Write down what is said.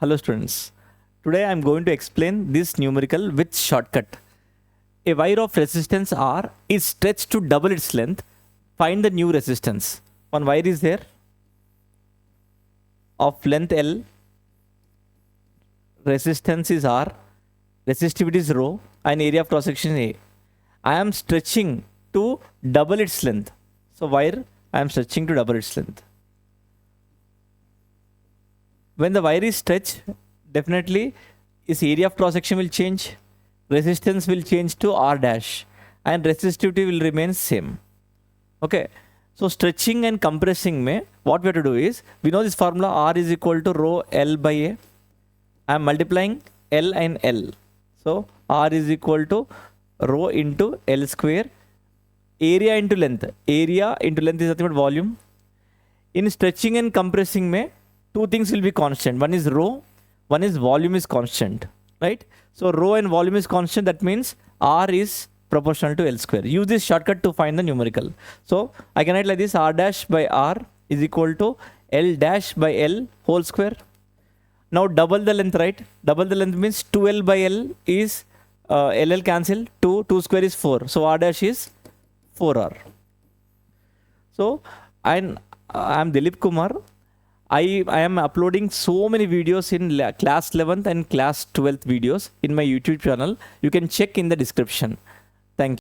Hello students. Today I am going to explain this numerical with shortcut. A wire of resistance R is stretched to double its length. Find the new resistance. One wire is there of length L. Resistance is R. Resistivity is rho and area of cross section A. I am stretching to double its length. So wire I am stretching to double its length. When the wire is stretched, definitely its area of cross section will change, resistance will change to R dash and resistivity will remain same. Okay, so stretching and compressing mein, what we have to do is, we know this formula R is equal to rho L by A. I am multiplying L and L. So R is equal to rho into L square. Area into length. Area into length is nothing but volume. In stretching and compressing mein, two things will be constant. One is rho, one is volume is constant, right? So rho and volume is constant. That means R is proportional to L square. Use this shortcut to find the numerical. So I can write like this: R dash by R is equal to L dash by L whole square. Now double the length, right? Double the length means 2L by L is LL cancel. 2 square is 4. So R dash is 4R. So I'm Dilip Kumar. I am uploading so many videos in class 11th and class 12th videos in my YouTube channel. You can check in the description.